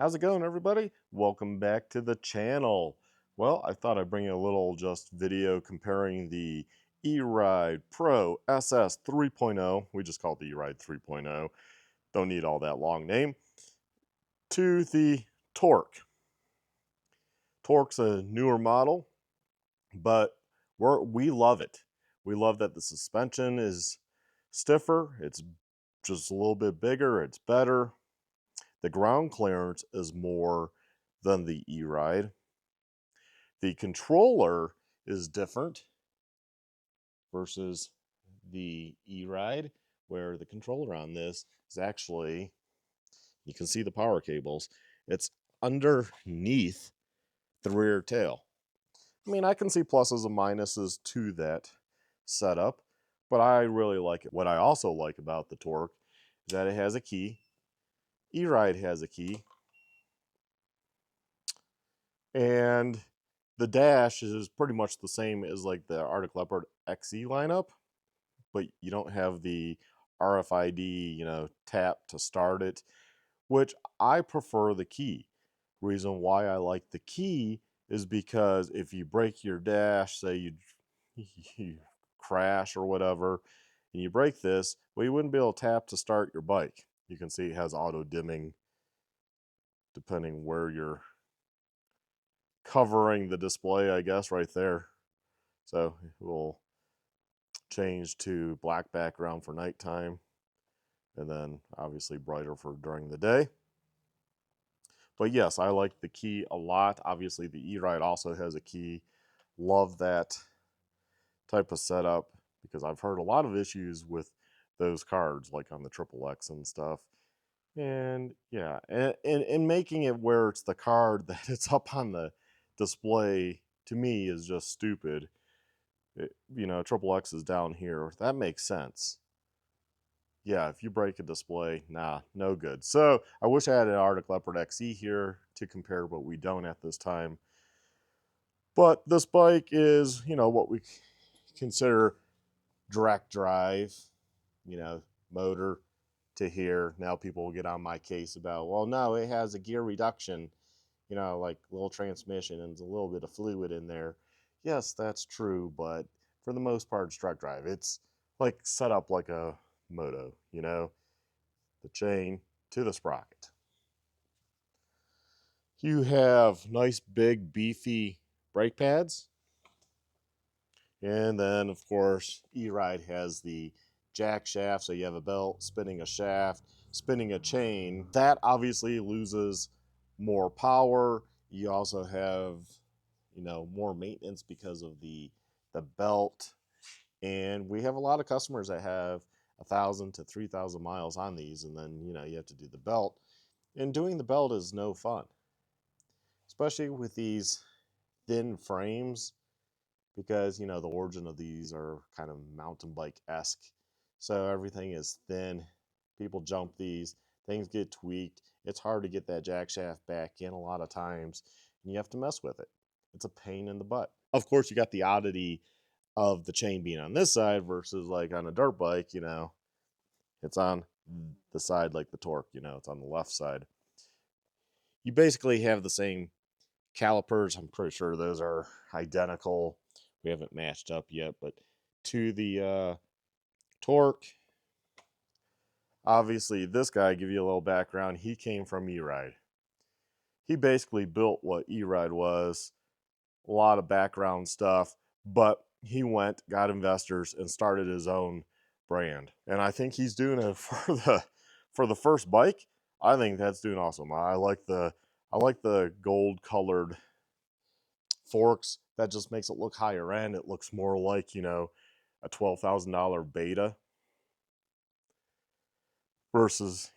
How's it going, everybody? Welcome back to the channel. Well, I thought I'd bring you a little just video comparing the eRide Pro SS 3.0, we just call it the eRide 3.0, don't need all that long name, to the Tork. Tork's a newer model, but we love it. We love that the suspension is stiffer, it's just a little bit bigger, it's better. The ground clearance is more than the eRide. The controller is different versus the eRide, where the controller on this is actually, you can see the power cables, it's underneath the rear tail. I mean, I can see pluses and minuses to that setup, but I really like it. What I also like about the Tork is that it has a key. eRide has a key. And the dash is pretty much the same as like the Arctic Leopard XE lineup, but you don't have the RFID, tap to start it, which I prefer the key. Reason why I like the key is because if you break your dash, say you crash or whatever, and you break this, well, you wouldn't be able to tap to start your bike. You can see it has auto dimming depending where you're covering the display, I guess, right there. So we'll change to black background for nighttime, and then obviously brighter for during the day. But yes, I like the key a lot. Obviously the eRide also has a key. Love that type of setup because I've heard a lot of issues with those cards, like on the Triple X and stuff. And yeah, and making it where it's the card that it's up on the display, to me, is just stupid. Triple X is down here. That makes sense. Yeah, if you break a display, nah, no good. So I wish I had an Arctic Leopard XE here to compare, but we don't at this time. But this bike is, what we consider direct drive, motor to here. Now people will get on my case about, well, no, it has a gear reduction, like little transmission and a little bit of fluid in there. Yes, that's true, but for the most part, it's direct drive. It's like set up like a moto, the chain to the sprocket. You have nice, big, beefy brake pads. And then, of course, eRide has the jack shaft, so you have a belt spinning a shaft, spinning a chain. That obviously loses more power. You also have, more maintenance because of the belt. And we have a lot of customers that have 1,000 to 3,000 miles on these, and then, you have to do the belt. And doing the belt is no fun, especially with these thin frames, because the origin of these are kind of mountain bike-esque, so everything is thin. People jump these, things get tweaked, it's hard to get that jack shaft back in a lot of times, and you have to mess with it. It's a pain in the butt. Of course, you got the oddity of the chain being on this side versus like on a dirt bike, it's on the side like the Tork, it's on the left side. You basically have the same calipers. I'm pretty sure those are identical. We haven't matched up yet, but to the Tork, obviously this guy, give you a little background, he came from eRide. He basically built what eRide was, a lot of background stuff, but he went, got investors, and started his own brand. And I think he's doing it for the first bike. I think that's doing awesome. I like the gold colored forks. That just makes it look higher end. It looks more like, a $12,000 beta versus,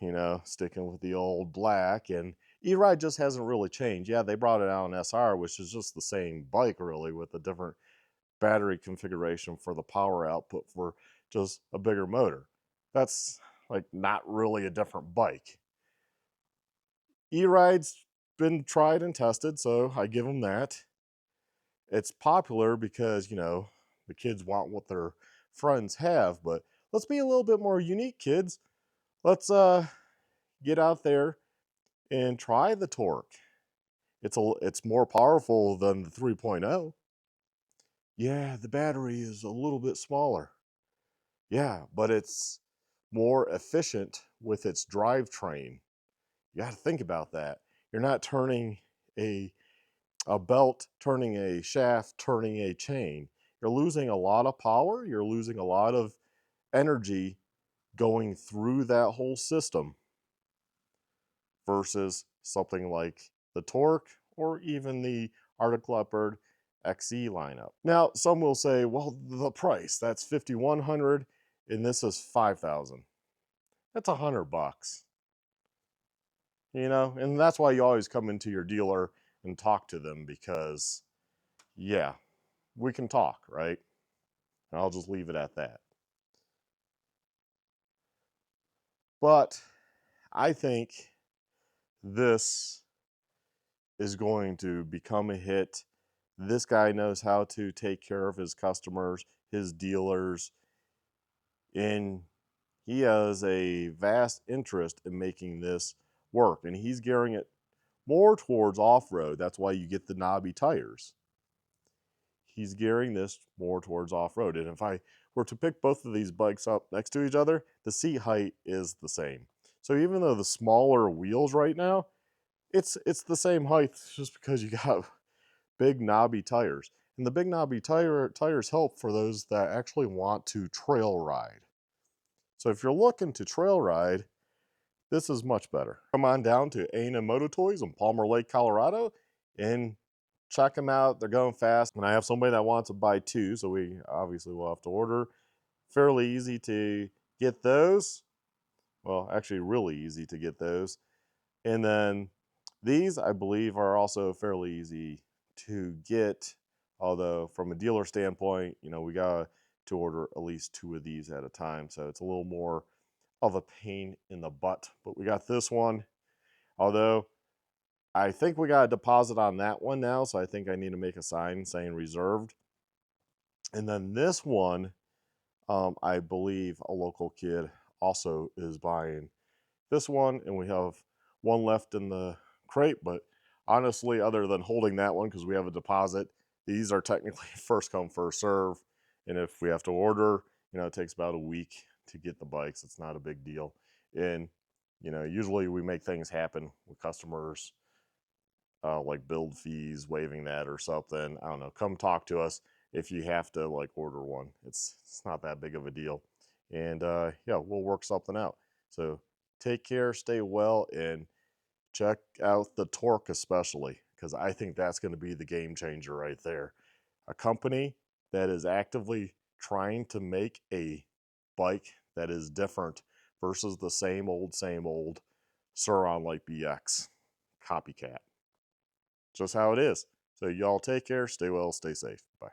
sticking with the old black. And eRide just hasn't really changed. Yeah, they brought it out on SR, which is just the same bike really, with a different battery configuration for the power output for just a bigger motor. That's like not really a different bike. eRide's been tried and tested, so I give them that. It's popular because, the kids want what their friends have, but let's be a little bit more unique, kids. Let's get out there and try the Tork. It's more powerful than the 3.0. Yeah, the battery is a little bit smaller. Yeah, but it's more efficient with its drivetrain. You got to think about that. You're not turning a belt, turning a shaft, turning a chain. You're losing a lot of power. You're losing a lot of energy going through that whole system versus something like the Tork or even the Arctic Leopard XE lineup. Now, some will say, well, the price, that's $5,100 and this is $5,000. That's $100. You know, and that's why you always come into your dealer and talk to them, because yeah, we can talk, right? And I'll just leave it at that. But I think this is going to become a hit. This guy knows how to take care of his customers, his dealers, and he has a vast interest in making this work. And he's gearing it more towards off-road. That's why you get the knobby tires. He's gearing this more towards off-road. And if I were to pick both of these bikes up next to each other, the seat height is the same. So even though the smaller wheels right now, it's the same height, just because you got big knobby tires. And the big knobby tires help for those that actually want to trail ride. So if you're looking to trail ride, this is much better. Come on down to e-moto Toys in Palmer Lake, Colorado, and check them out. They're going fast. And I have somebody that wants to buy two, so we obviously will have to order. Fairly easy to get those. Well, actually really easy to get those. And then these, I believe, are also fairly easy to get, although from a dealer standpoint, you know, we got to order at least 2 of these at a time, so it's a little more of a pain in the butt. But we got this one, although I think we got a deposit on that one now, so I think I need to make a sign saying reserved. And then this one, I believe a local kid also is buying this one, and we have one left in the crate. But honestly, other than holding that one because we have a deposit, these are technically first come, first serve. And if we have to order, you know, it takes about a week to get the bikes. It's not a big deal. And, you know, usually we make things happen with customers, like build fees, waiving that or something. I don't know. Come talk to us if you have to like order one. It's not that big of a deal. And yeah, we'll work something out. So take care, stay well, and check out the Tork especially, because I think that's going to be the game changer right there. A company that is actively trying to make a bike that is different versus the same old Sur-Ron Light BX copycat. Just how it is. So y'all take care, stay well, stay safe. Bye.